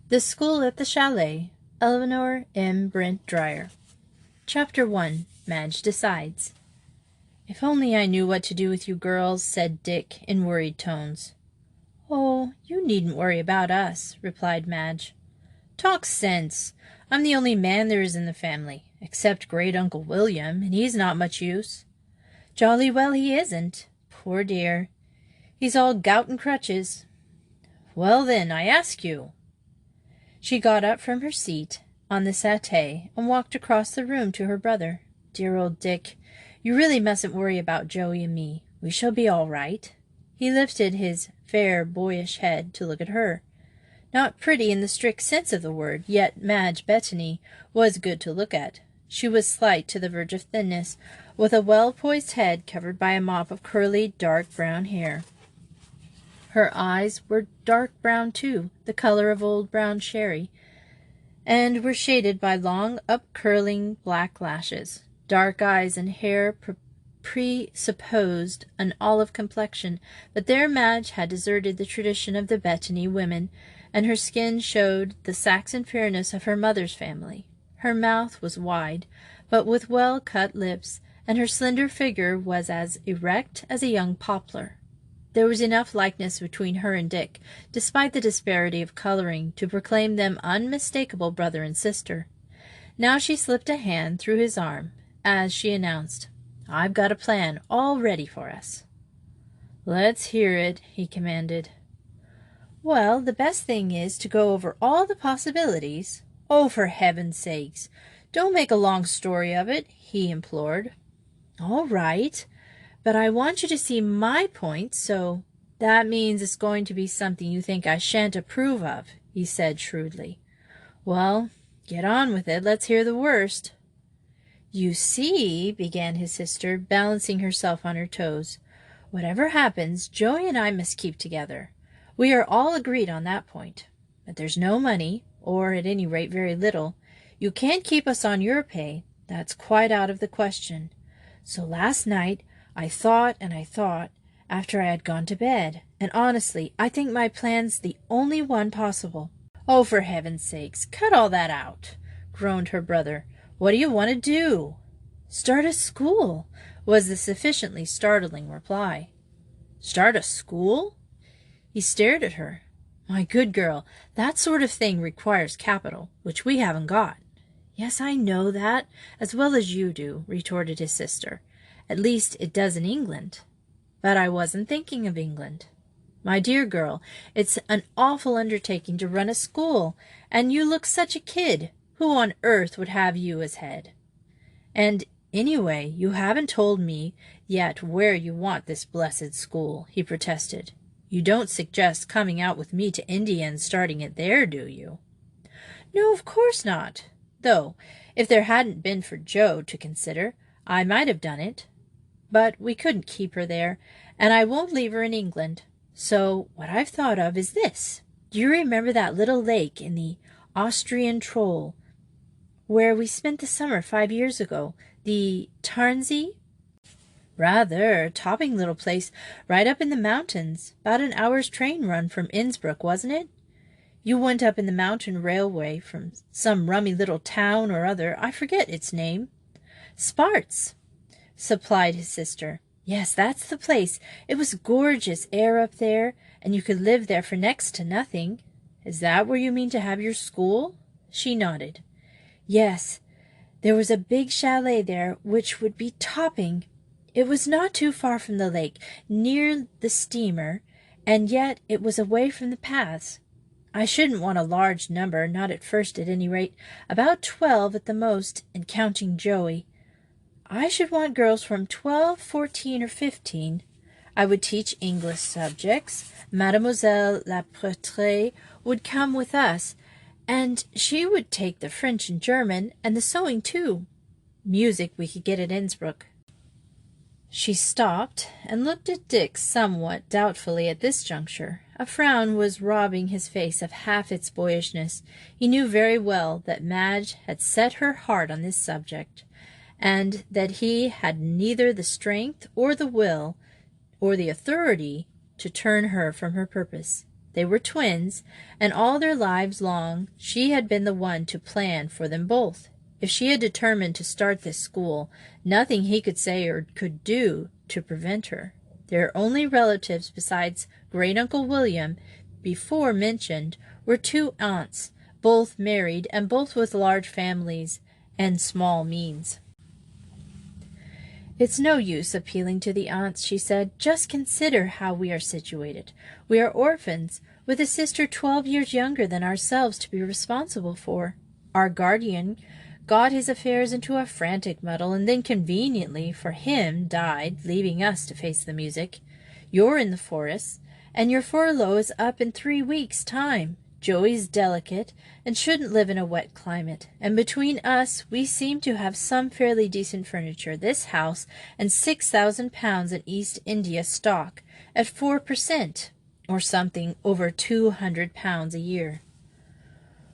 The School at the Chalet, Elinor M. Brent-Dyer. Chapter 1. Madge Decides. "If only I knew what to do with you girls," said Dick in worried tones. "Oh, you needn't worry about us," replied Madge. "Talk sense. I'm the only man there is in the family, except great-uncle William, and he's not much use." "Jolly well he isn't. Poor dear. He's all gout and crutches." "Well, then, I ask you." She got up from her seat on the settee and walked across the room to her brother. "Dear old Dick, you really mustn't worry about Joey and me. We shall be all right." He lifted his fair, boyish head to look at her. Not pretty in the strict sense of the word, yet Madge Bettany was good to look at. She was slight to the verge of thinness, with a well-poised head covered by a mop of curly, dark brown hair. Her eyes were dark brown, too, the color of old brown sherry, and were shaded by long, up-curling black lashes. Dark eyes and hair presupposed an olive complexion, but there Madge had deserted the tradition of the Bettany women, and her skin showed the Saxon fairness of her mother's family. Her mouth was wide, but with well-cut lips, and her slender figure was as erect as a young poplar. There was enough likeness between her and Dick, despite the disparity of coloring, to proclaim them unmistakable brother and sister. Now she slipped a hand through his arm, as she announced, "I've got a plan all ready for us." "Let's hear it," he commanded. "Well, the best thing is to go over all the possibilities." "Oh, for heaven's sakes, don't make a long story of it," he implored. "All right, but I want you to see my point, so—" "That means it's going to be something you think I shan't approve of," he said shrewdly. "Well, get on with it. Let's hear the worst." "You see," began his sister, balancing herself on her toes, "whatever happens, Joey and I must keep together. We are all agreed on that point. But there's no money, or at any rate very little. You can't keep us on your pay. That's quite out of the question. So last night I thought and I thought, after I had gone to bed, and honestly, I think my plan's the only one possible." "Oh, for heaven's sakes, cut all that out," groaned her brother. "What do you want to do?" "Start a school," was the sufficiently startling reply. "Start a school?" He stared at her. "My good girl, that sort of thing requires capital, which we haven't got." "Yes, I know that, as well as you do," retorted his sister. "At least it does in England." "But I wasn't thinking of England." "My dear girl, it's an awful undertaking to run a school, and you look such a kid. Who on earth would have you as head? And anyway, you haven't told me yet where you want this blessed school," he protested. "You don't suggest coming out with me to India and starting it there, do you?" "No, of course not. Though, if there hadn't been for Joe to consider, I might have done it. But we couldn't keep her there, and I won't leave her in England. So what I've thought of is this. Do you remember that little lake in the Austrian Troll, where we spent the summer 5 years ago, the Tarnsee?" "Rather. Topping little place, right up in the mountains. About an hour's train run from Innsbruck, wasn't it? You went up in the mountain railway from some rummy little town or other. I forget its name." "Sparts," supplied his sister. "Yes, that's the place. It was gorgeous air up there, and you could live there for next to nothing." "Is that where you mean to have your school?" She nodded. "Yes, there was a big chalet there which would be topping. It was not too far from the lake, near the steamer, and yet it was away from the paths. I shouldn't want a large number, not at first at any rate, about 12 at the most, and counting Joey. I should want girls from 12, 14, or 15. I would teach English subjects. Mademoiselle La Pretre would come with us, and she would take the French and German, and the sewing too. Music we could get at Innsbruck." She stopped and looked at Dick somewhat doubtfully at this juncture. A frown was robbing his face of half its boyishness. He knew very well that Madge had set her heart on this subject, and that he had neither the strength or the will or the authority to turn her from her purpose. They were twins, and all their lives long she had been the one to plan for them both. If she had determined to start this school, nothing he could say or could do to prevent her. Their only relatives besides Great-Uncle William, before mentioned, were two aunts, both married and both with large families and small means. "It's no use appealing to the aunts," she said. "Just consider how we are situated. We are orphans, with a sister 12 years younger than ourselves to be responsible for. Our guardian got his affairs into a frantic muddle, and then conveniently for him died, leaving us to face the music. You're in the forest, and your furlough is up in 3 weeks' time. Joey's delicate and shouldn't live in a wet climate, and between us we seem to have some fairly decent furniture, this house, and £6,000 in East India stock at 4%, or something over £200 a year."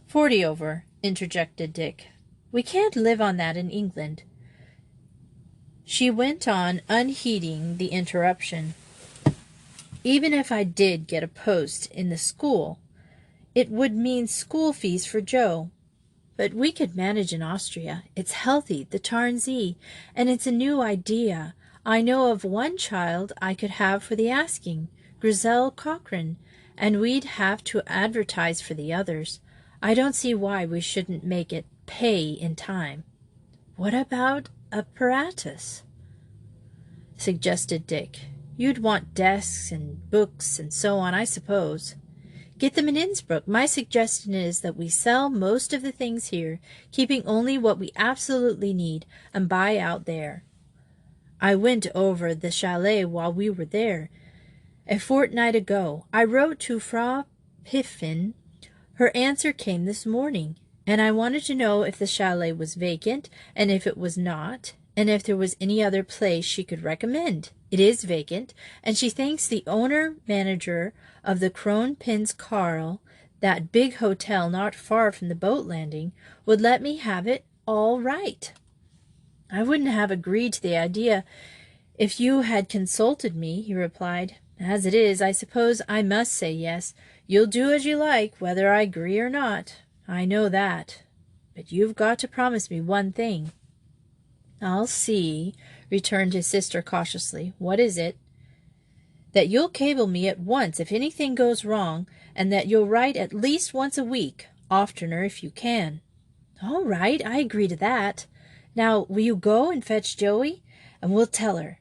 "40 over," interjected Dick. "We can't live on that in England." She went on, unheeding the interruption. "Even if I did get a post in the school, it would mean school fees for Joe. But we could manage in Austria. It's healthy, the Tarnsee, and it's a new idea. I know of one child I could have for the asking, Grizel Cochrane, and we'd have to advertise for the others. I don't see why we shouldn't make it pay in time." "What about apparatus?" suggested Dick. "You'd want desks and books and so on, I suppose." "Get them in Innsbruck. My suggestion is that we sell most of the things here, keeping only what we absolutely need, and buy out there. I went over the Chalet while we were there, a fortnight ago. I wrote to Frau Piffin. Her answer came this morning, and I wanted to know if the Chalet was vacant, and if it was not, and if there was any other place she could recommend. It is vacant, and she thinks the owner-manager of the Kronprinz Karl, that big hotel not far from the boat landing, would let me have it all right. I wouldn't have agreed to the idea if you had consulted me," he replied. "As it is, I suppose I must say yes. You'll do as you like, whether I agree or not. I know that. But you've got to promise me one thing." "I'll see," returned his sister cautiously. "What is it?" "That you'll cable me at once if anything goes wrong, and that you'll write at least once a week, oftener if you can." "All right, I agree to that. Now, will you go and fetch Joey, and we'll tell her.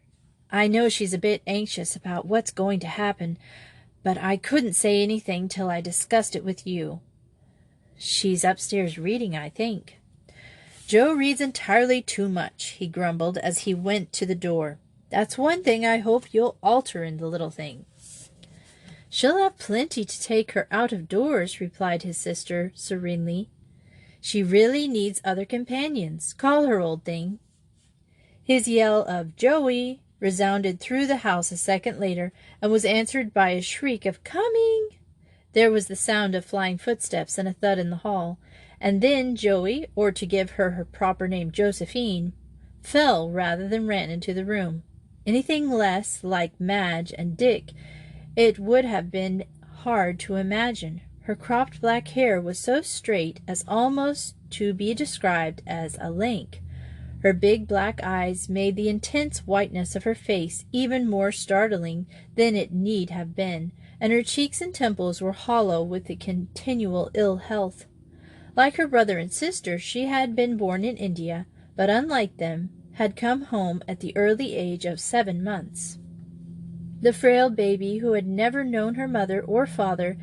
I know she's a bit anxious about what's going to happen, but I couldn't say anything till I discussed it with you." "She's upstairs reading, I think." "Joe reads entirely too much," he grumbled as he went to the door. "That's one thing I hope you'll alter in the little thing." "She'll have plenty to take her out of doors," replied his sister serenely. "She really needs other companions. Call her, old thing." His yell of "Joey" resounded through the house a second later, and was answered by a shriek of "Coming!" There was the sound of flying footsteps and a thud in the hall, and then Joey, or to give her her proper name, Josephine, fell rather than ran into the room. Anything less like Madge and Dick it would have been hard to imagine. Her cropped black hair was so straight as almost to be described as a link. Her big black eyes made the intense whiteness of her face even more startling than it need have been, and her cheeks and temples were hollow with the continual ill health. Like her brother and sister, she had been born in India, but unlike them, had come home at the early age of 7 months. The frail baby, who had never known her mother or father,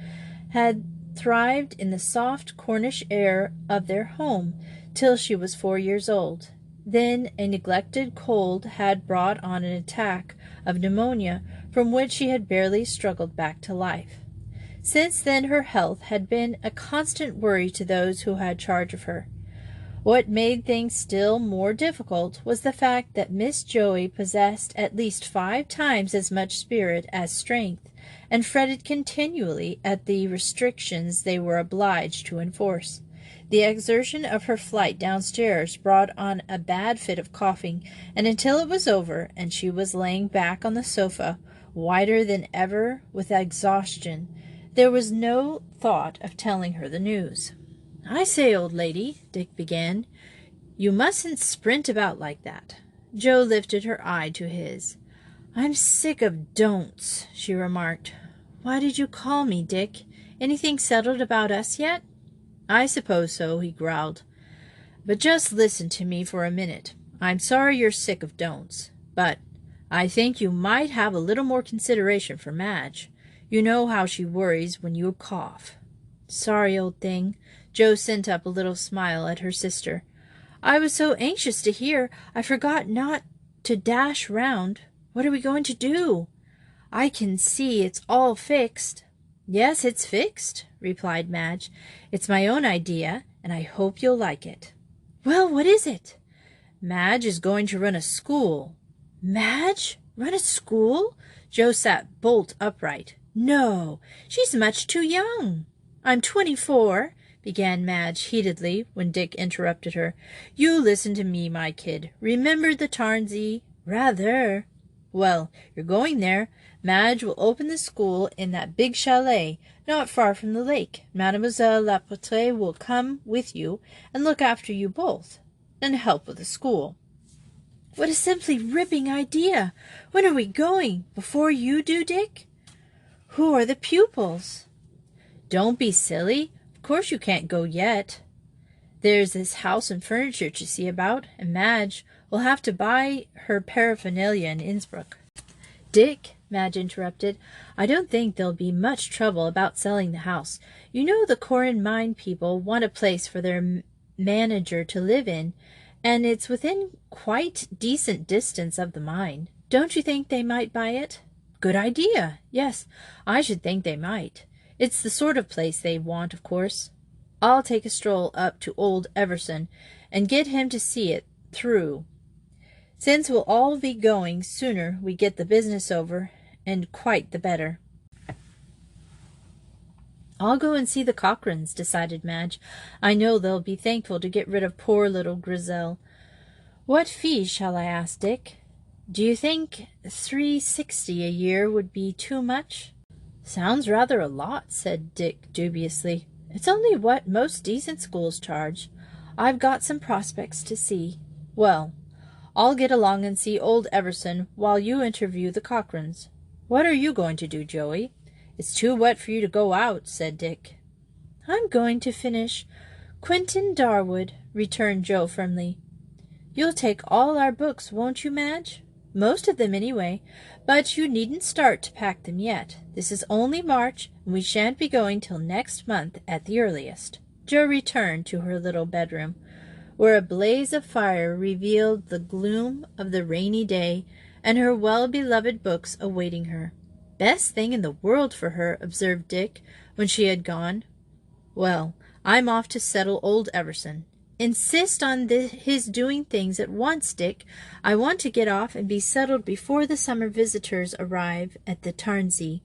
had thrived in the soft Cornish air of their home till she was 4 years old. Then a neglected cold had brought on an attack of pneumonia, from which she had barely struggled back to life. Since then her health had been a constant worry to those who had charge of her. What made things still more difficult was the fact that Miss Joey possessed at least 5 times as much spirit as strength, and fretted continually at the restrictions they were obliged to enforce. The exertion of her flight downstairs brought on a bad fit of coughing, and until it was over, and she was laying back on the sofa, whiter than ever with exhaustion, There was no thought of telling her the news. "I say, old lady," Dick began, "you mustn't sprint about like that." Jo lifted her eye to his. "I'm sick of don'ts," she remarked. "Why did you call me, Dick? Anything settled about us yet?" "I suppose so," he growled. "But just listen to me for a minute. I'm sorry you're sick of don'ts, but I think you might have a little more consideration for Madge. You know how she worries when you cough." "Sorry, old thing." Jo sent up a little smile at her sister. "I was so anxious to hear, I forgot not to dash round. What are we going to do? I can see it's all fixed." "Yes, it's fixed," replied Madge. "It's my own idea, and I hope you'll like it." "Well, what is it?" "Madge is going to run a school." "Madge? Run a school?" Jo sat bolt upright. "No, she's much too young." "I'm 24, began Madge heatedly, when Dick interrupted her. "You listen to me, my kid. Remember the Tarnsey?" "Rather." "Well, you're going there. Madge will open the school in that big chalet, not far from the lake. Mademoiselle Lapotre will come with you and look after you both, and help with the school." "What a simply ripping idea! When are we going? Before you do, Dick?" "Who are the pupils?" "Don't be silly. Of course you can't go yet. There's this house and furniture to see about, and Madge will have to buy her paraphernalia in Innsbruck." "Dick," Madge interrupted, "I don't think there'll be much trouble about selling the house. You know the Corin mine people want a place for their manager to live in, and it's within quite decent distance of the mine. Don't you think they might buy it?" "Good idea. Yes, I should think they might. It's the sort of place they want, of course. I'll take a stroll up to old Everson and get him to see it through. Since we'll all be going, sooner we get the business over, and quite the better." "I'll go and see the Cochrans," decided Madge. "I know they'll be thankful to get rid of poor little Grizel. What fees shall I ask, Dick? Do you think $360 a year would be too much?" "Sounds rather a lot," said Dick dubiously. "It's only what most decent schools charge. I've got some prospects to see." "Well, I'll get along and see old Everson while you interview the Cochrans. What are you going to do, Joey?" "It's too wet for you to go out," said Dick. "I'm going to finish Quentin Darwood," returned Jo firmly. "You'll take all our books, won't you, Madge?" "Most of them, anyway. But you needn't start to pack them yet. This is only March, and we shan't be going till next month at the earliest." Jo returned to her little bedroom, where a blaze of fire revealed the gloom of the rainy day, and her well-beloved books awaiting her. "Best thing in the world for her," observed Dick, when she had gone. "Well, I'm off to settle old Everson. Insist on his doing things at once, Dick. I want to get off and be settled before the summer visitors arrive at the Tarnsey.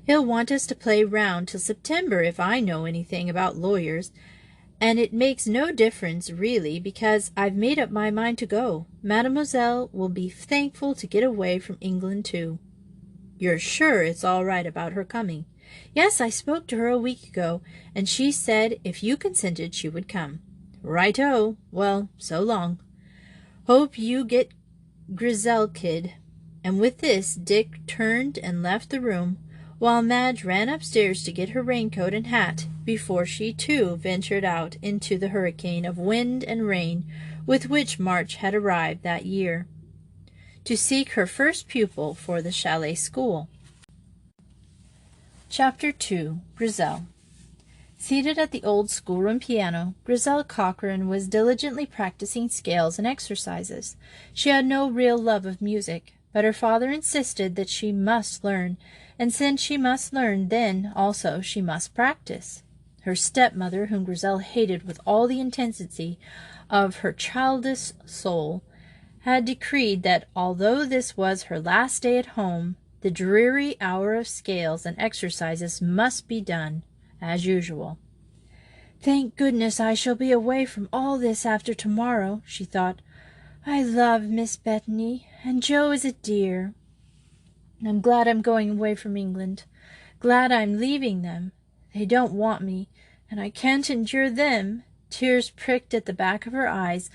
He'll want us to play round till September if I know anything about lawyers, and it makes no difference really, because I've made up my mind to go. Mademoiselle will be thankful to get away from England too." "You're sure it's all right about her coming?" "Yes, I spoke to her a week ago, and she said if you consented she would come." "Right-o. Well, so long. Hope you get Grizel, kid." And with this Dick turned and left the room, while Madge ran upstairs to get her raincoat and hat before she too ventured out into the hurricane of wind and rain with which March had arrived that year, to seek her first pupil for the Chalet school. Chapter 2. Grizel. Seated at the old schoolroom piano, Grizel Cochran was diligently practicing scales and exercises. She had no real love of music, but her father insisted that she must learn, and since she must learn, then also she must practice. Her stepmother, whom Grizel hated with all the intensity of her childish soul, had decreed that although this was her last day at home, the dreary hour of scales and exercises must be done as usual. "Thank goodness I shall be away from all this after tomorrow," she thought. "I love Miss Bethany, and Jo is a dear. I'm glad I'm going away from England. Glad I'm leaving them. They don't want me, and I can't endure them." Tears pricked at the back of her eyes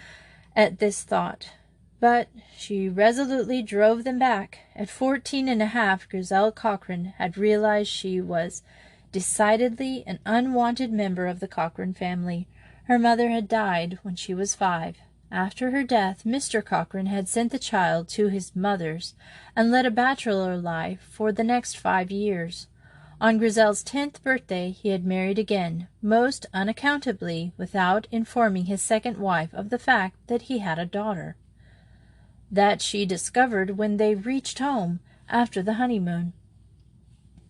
at this thought, but she resolutely drove them back. At 14 and a half, Grizel Cochrane had realized she was decidedly an unwanted member of the Cochrane family. Her mother had died when she was 5. After her death, Mr. Cochrane had sent the child to his mother's and led a bachelor life for the next 5 years. On Grizel's 10th birthday he had married again, most unaccountably, without informing his second wife of the fact that he had a daughter, that she discovered when they reached home after the honeymoon.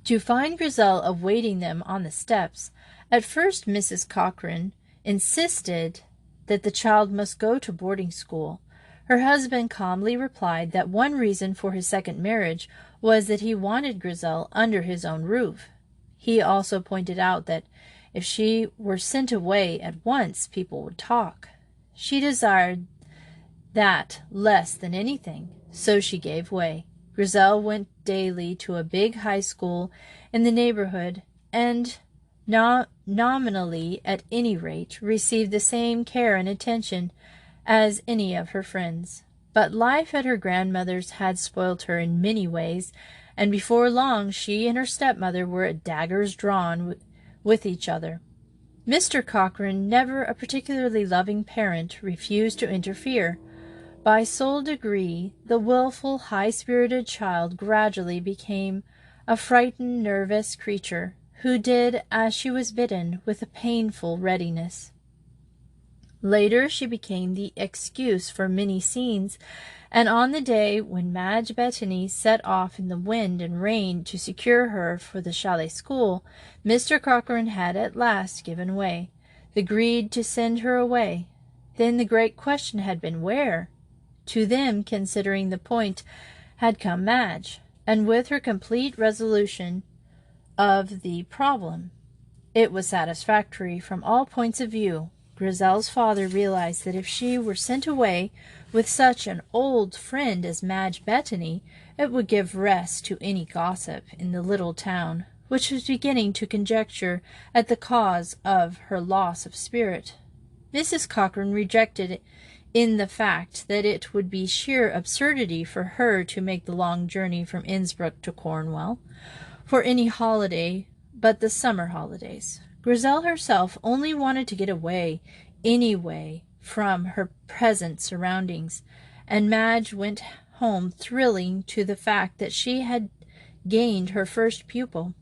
To find Grizel awaiting them on the steps, at first Mrs. Cochrane insisted that the child must go to boarding school. Her husband calmly replied that one reason for his second marriage was that he wanted Grizel under his own roof. He also pointed out that if she were sent away at once, people would talk. She desired that less than anything, so she gave way. Grizel went daily to a big high school in the neighborhood, and nominally, at any rate, received the same care and attention as any of her friends. But life at her grandmother's had spoilt her in many ways, and before long she and her stepmother were at daggers drawn with each other. Mr. Cochrane, never a particularly loving parent, refused to interfere. By slow degree, the wilful, high-spirited child gradually became a frightened, nervous creature, who did as she was bidden with a painful readiness. Later she became the excuse for many scenes, and on the day when Madge Bettany set off in the wind and rain to secure her for the Chalet school, Mr. Cochrane had at last given way, agreed to send her away. Then the great question had been where? To them, considering the point, had come Madge, and with her complete resolution of the problem. It was satisfactory from all points of view. Grizel's father realized that if she were sent away with such an old friend as Madge Bettany, it would give rest to any gossip in the little town, which was beginning to conjecture at the cause of her loss of spirit. Mrs. Cochrane rejected in the fact that it would be sheer absurdity for her to make the long journey from Innsbruck to Cornwall for any holiday but the summer holidays. Grizel herself only wanted to get away, anyway, from her present surroundings, and Madge went home thrilling to the fact that she had gained her first pupil.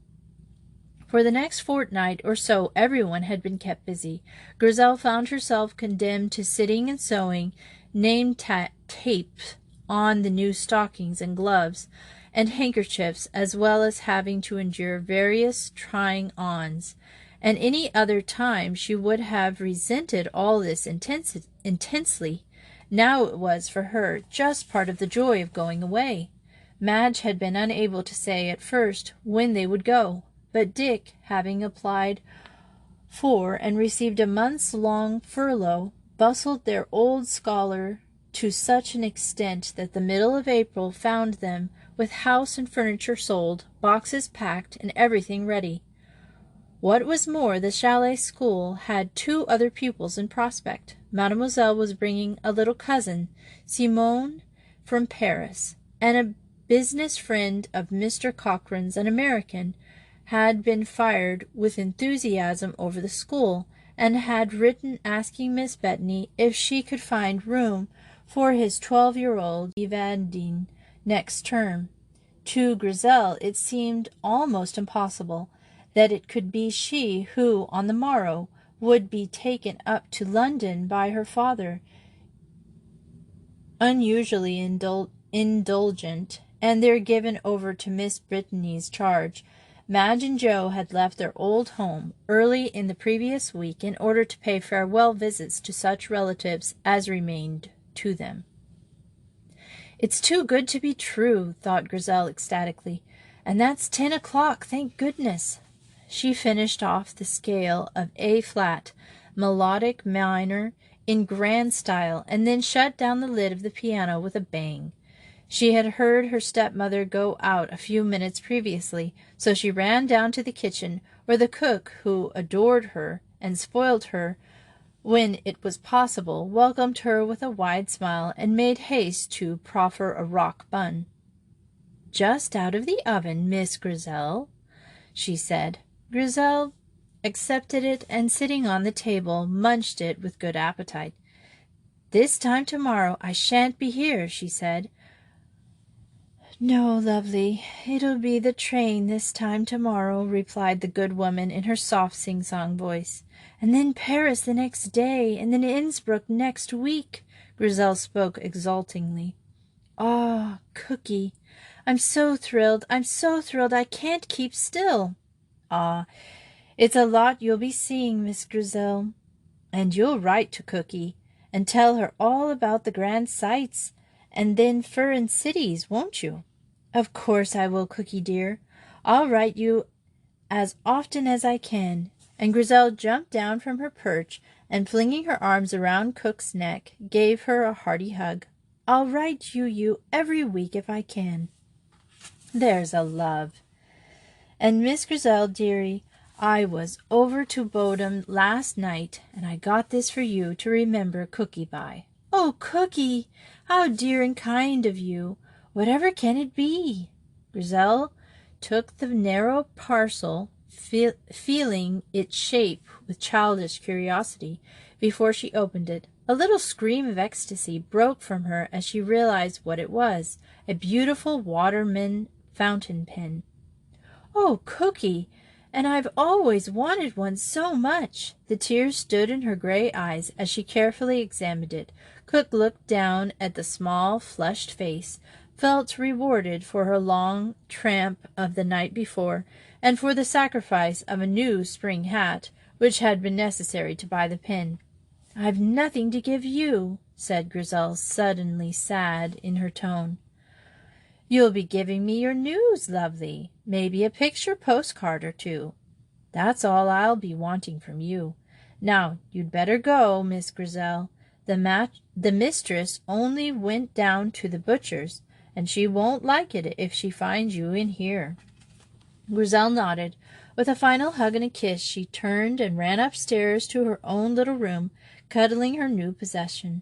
For the next fortnight or so everyone had been kept busy. Grizel found herself condemned to sitting and sewing name tapes on the new stockings and gloves and handkerchiefs, as well as having to endure various trying-ons. And any other time she would have resented all this intensely. Now it was, for her, just part of the joy of going away. Madge had been unable to say at first when they would go, but Dick, having applied for and received a months-long furlough, bustled their old scholar to such an extent that the middle of April found them with house and furniture sold, boxes packed, and everything ready. What was more, the Chalet school had 2 other pupils in prospect. Mademoiselle was bringing a little cousin, Simone, from Paris, and a business friend of Mr. Cochrane's, an American, had been fired with enthusiasm over the school, and had written asking Miss Bettany if she could find room for his 12-year-old Evadine next term. To Grizel it seemed almost impossible that it could be she who, on the morrow, would be taken up to London by her father, unusually indulgent, and there given over to Miss Bettany's charge. Madge and Joe had left their old home early in the previous week in order to pay farewell visits to such relatives as remained to them. "It's too good to be true," thought Grizel ecstatically. "And that's 10 o'clock, thank goodness." She finished off the scale of A-flat, melodic minor, in grand style, and then shut down the lid of the piano with a bang. She had heard her stepmother go out a few minutes previously, so she ran down to the kitchen, where the cook, who adored her and spoiled her when it was possible, welcomed her with a wide smile and made haste to proffer a rock bun. "Just out of the oven, Miss Grizel," she said. Grizel accepted it, and sitting on the table, munched it with good appetite. "This time tomorrow I shan't be here," she said. "No, lovely, it'll be the train this time tomorrow," replied the good woman in her soft sing-song voice. "And then Paris the next day, and then Innsbruck next week." Grizel spoke exultingly. "Ah, Cookie, I'm so thrilled, I can't keep still." "Ah, it's a lot you'll be seeing, Miss Grizel. And you'll write to Cookie, and tell her all about the grand sights, and then furrin cities, won't you?" "Of course I will, Cookie dear. I'll write you as often as I can." And Grizel jumped down from her perch, and flinging her arms around Cook's neck, gave her a hearty hug. "I'll write you every week if I can." "There's a love." "And Miss Grizel, dearie, I was over to Bodom last night, and I got this for you to remember Cookie by." "Oh, Cookie, how dear and kind of you! Whatever can it be?" Grizel took the narrow parcel, feeling its shape with childish curiosity, before she opened it. A little scream of ecstasy broke from her as she realized what it was, a beautiful Waterman fountain pen. "Oh, Cookie, and I've always wanted one so much." The tears stood in her gray eyes as she carefully examined it. Cook looked down at the small, flushed face, felt rewarded for her long tramp of the night before, and for the sacrifice of a new spring hat, which had been necessary to buy the pen. "I've nothing to give you," said Grizel, suddenly sad in her tone. "You'll be giving me your news, lovely. Maybe a picture postcard or two. That's all I'll be wanting from you. Now you'd better go, Miss Grizel. The mistress only went down to the butcher's, and she won't like it if she finds you in here." Grizel nodded. With a final hug and a kiss, she turned and ran upstairs to her own little room, cuddling her new possession.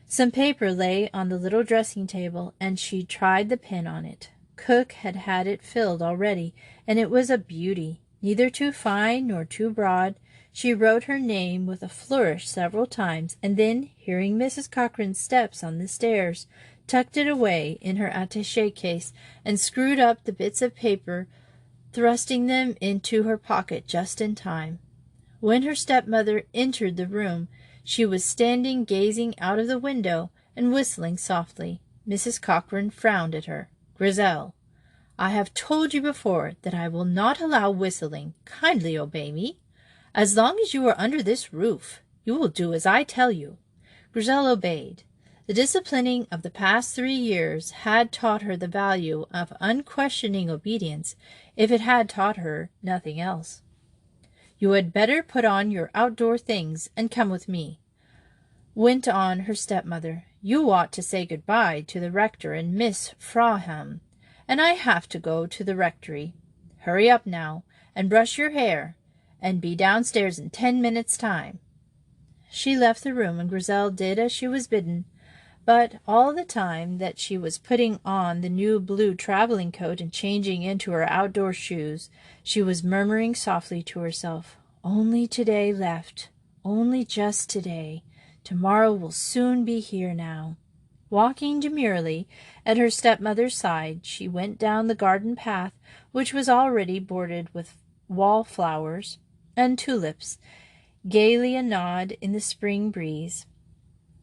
Some paper lay on the little dressing table, and she tried the pen on it. Cook had had it filled already, and it was a beauty, neither too fine nor too broad. She wrote her name with a flourish several times, and then, hearing Mrs. Cochrane's steps on the stairs, tucked it away in her attaché case, and screwed up the bits of paper, thrusting them into her pocket just in time. When her stepmother entered the room, she was standing gazing out of the window and whistling softly. Mrs. Cochrane frowned at her. "Grizel, I have told you before that I will not allow whistling. Kindly obey me. As long as you are under this roof, you will do as I tell you." Grizel obeyed. The disciplining of the past 3 years had taught her the value of unquestioning obedience, if it had taught her nothing else. "You had better put on your outdoor things and come with me," went on her stepmother. "You ought to say good-bye to the rector and Miss Fraham, and I have to go to the rectory. Hurry up now, and brush your hair, and be downstairs in 10 minutes' time." She left the room, and Grizel did as she was bidden. But all the time that she was putting on the new blue travelling coat and changing into her outdoor shoes, she was murmuring softly to herself, "Only today left, only just today. Tomorrow will soon be here now." Walking demurely at her stepmother's side, she went down the garden path, which was already bordered with wallflowers and tulips, gaily a nod in the spring breeze,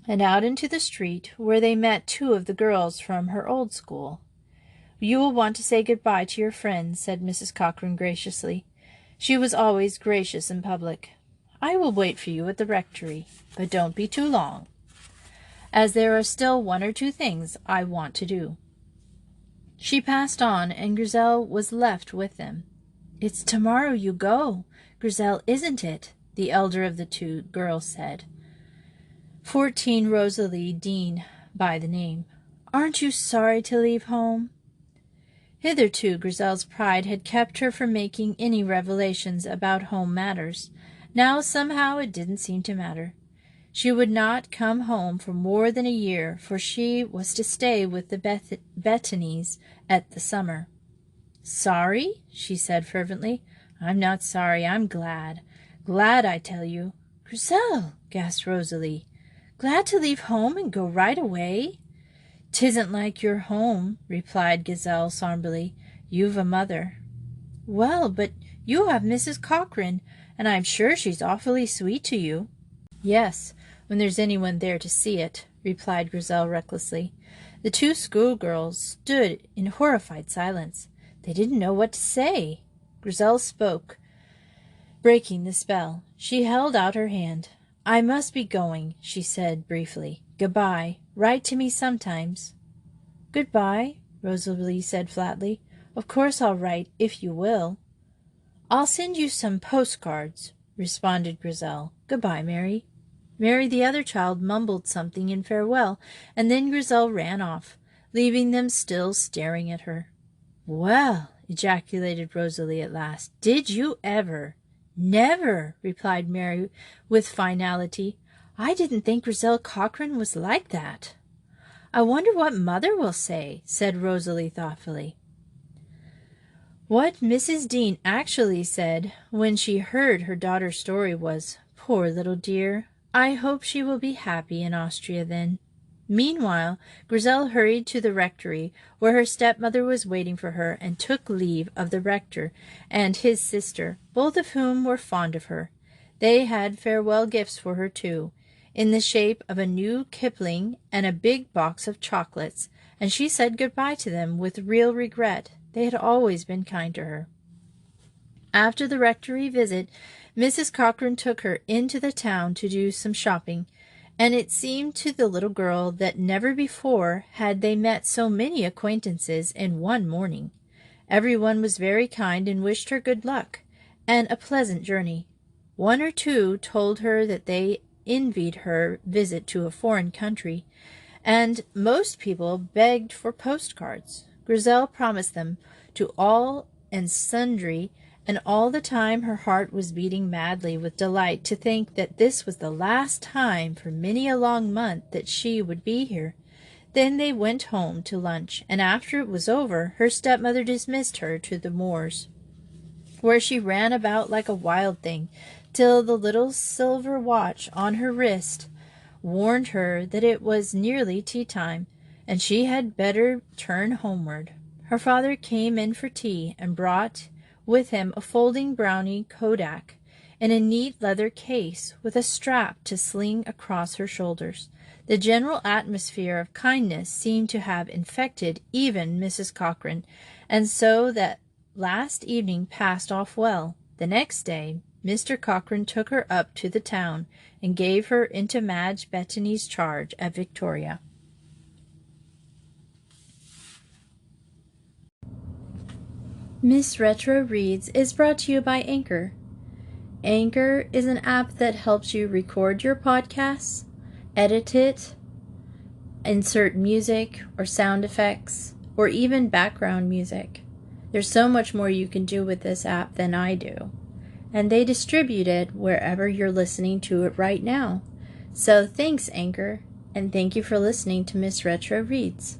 and out into the street, where they met 2 of the girls from her old school. "You will want to say good-bye to your friends," said Mrs. Cochrane graciously. She was always gracious in public. "I will wait for you at the rectory, but don't be too long, as there are still 1 or 2 things I want to do." She passed on, and Grizel was left with them. "It's tomorrow you go, Grizel, isn't it?" the elder of the 2 girls said. 14 Rosalie Dean by the name. Aren't you sorry to leave home?" Hitherto Grizel's pride had kept her from making any revelations about home matters. Now somehow it didn't seem to matter. She would not come home for more than a year, for she was to stay with the Bettanys at the summer. "Sorry?" she said fervently. "I'm not sorry. I'm glad. Glad, I tell you." "Grizel!" gasped Rosalie. "Glad to leave home and go right away?" "'Tisn't like your home," replied Grizel sombrely. "You've a mother." "Well, but you have Mrs. Cochrane, and I'm sure she's awfully sweet to you." "Yes, when there's anyone there to see it," replied Grizel recklessly. The two schoolgirls stood in horrified silence. They didn't know what to say. Grizel spoke, breaking the spell. She held out her hand. "I must be going," she said briefly. "Goodbye. Write to me sometimes." "Goodbye," Rosalie said flatly. "Of course I'll write, if you will." "I'll send you some postcards," responded Grizel. "Goodbye, Mary." Mary, the other child, mumbled something in farewell, and then Grizel ran off, leaving them still staring at her. "Well," ejaculated Rosalie at last, "did you ever?" "Never," replied Mary with finality. "I didn't think Grizel Cochrane was like that." "I wonder what Mother will say," said Rosalie thoughtfully. What Mrs. Dean actually said when she heard her daughter's story was, "Poor little dear, I hope she will be happy in Austria then." Meanwhile, Grizel hurried to the rectory, where her stepmother was waiting for her, and took leave of the rector and his sister, both of whom were fond of her. They had farewell gifts for her, too, in the shape of a new Kipling and a big box of chocolates, and she said good-bye to them with real regret. They had always been kind to her. After the rectory visit, Mrs. Cochrane took her into the town to do some shopping, and it seemed to the little girl that never before had they met so many acquaintances in one morning. Everyone was very kind and wished her good luck and a pleasant journey. One or two told her that they envied her visit to a foreign country, and most people begged for postcards. Grizel promised them to all and sundry, and all the time her heart was beating madly with delight to think that this was the last time for many a long month that she would be here. Then they went home to lunch, and after it was over, her stepmother dismissed her to the moors, where she ran about like a wild thing, till the little silver watch on her wrist warned her that it was nearly tea-time, and she had better turn homeward. Her father came in for tea, and brought with him a folding brownie kodak in a neat leather case, with a strap to sling across her shoulders. The general atmosphere of kindness seemed to have infected even Mrs. Cochrane, and so that last evening passed off well. The next day Mr. Cochrane took her up to the town and gave her into Madge Bettany's charge at Victoria. Miss Retro Reads is brought to you by Anchor. Anchor is an app that helps you record your podcasts, edit it, insert music or sound effects, or even background music. There's so much more you can do with this app than I do, and they distribute it wherever you're listening to it right now. So thanks, Anchor, and thank you for listening to Miss Retro Reads.